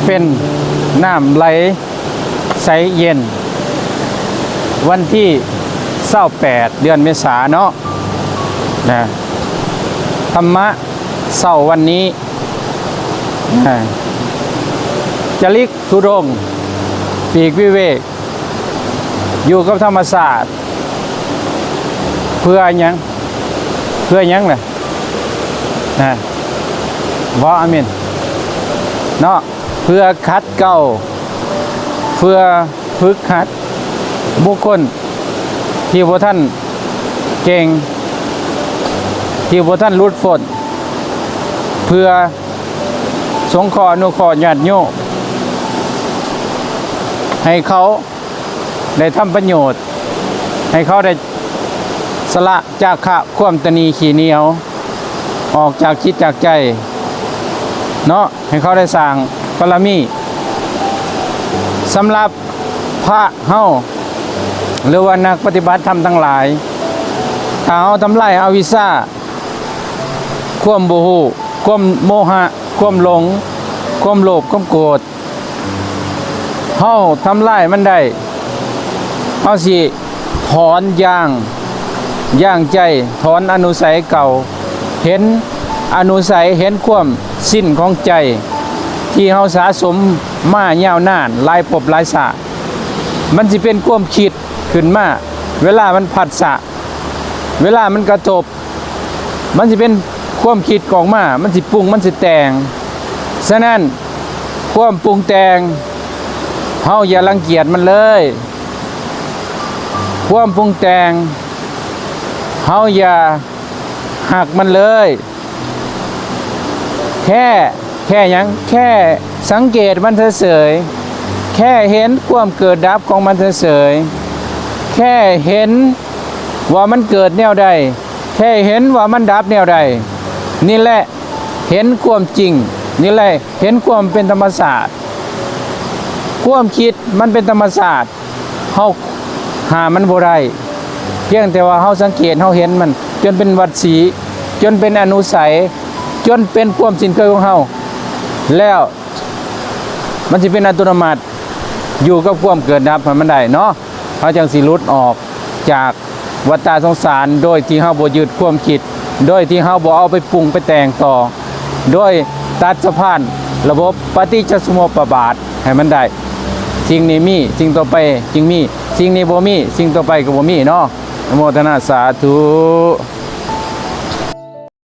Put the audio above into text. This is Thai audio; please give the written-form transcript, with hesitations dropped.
เป็นน้ำไหลใสเย็นวันที่28เดือนเมษายนเนาะนะธรรมะเสาร์วันนี้นะจริกธุดงค์ปีกวิเวกอยู่กับธรรมศาสตร์เพื่อหยังเลยนะว่าอามินเนาะเพื่อคัดเก่าเพื่อฝึกหัดบุคคลที่พวกท่านเก่งที่พวกท่านรุดฝนเพื่อสงเคราะห์อนุเคราะห์ญาติโยมให้เขาได้ทำประโยชน์ให้เขาได้สละจากขะความตนีขี้เหนียวออกจากจิตจากใจเนาะให้เขาได้สร้างบารมีสำหรับพระเฮาหรือว่านักปฏิบัติธรรมทั้งหลายถ้าเฮาทำลายอวิชชาความโมโหความโมหะความหลงความโลภความโกรธเฮาทำลายมันได้เฮาสิถอนย่างใจถอนอนุสัยเก่าเห็นอนุสัยเห็นความสิ้นของใจที่เฮาสะสมมายาวนานหลายภพหลายชาติมันสิเป็นความคิดขึ้นมาเวลามันผัสสะเวลามันกระทบมันสิเป็นความคิดของมามันสิปรุงมันสิแต่งฉะนั้นความปรุงแต่งเฮาอย่ารังเกียจมันเลยความปรุงแต่งเฮาอย่าหักมันเลยแค่หยังแค่สังเกตมันเฉยๆแค่เห็นความเกิดดับของมันเฉยๆแค่เห็นว่ามันเกิดแนวใดแค่เห็นว่ามันดับแนวใดนี่แหละเห็นความจริงนี่แหละเห็นความเป็นธรรมศาสตร์ความคิดมันเป็นธรรมศาสตร์เฮาหามันบ่ได้เพียงแต่ว่าเฮาสังเกตเฮาเห็นมันจนเป็นวัฏฏีจนเป็นอนุสัยจนเป็นความสิ้นเคยของเฮาแล้วมันสิเป็นอัตโนมัติอยู่กับความเกิดดับมันได้เนาะเฮาจังสิหลุดออกจากวัฏสงสารโดยที่เฮาบ่ยึดความคิดโดยที่เฮาบ่เอาไปปรุงไปแต่งต่อโดยตัดสะพานระบบปฏิจจสมุปบาทให้มันได้สิ่งนี้มีสิ่งต่อไปจึงมีสิ่งนี้บ่มีสิ่งต่อไปก็บ่มีเนาะอนุโมทนาสาธุ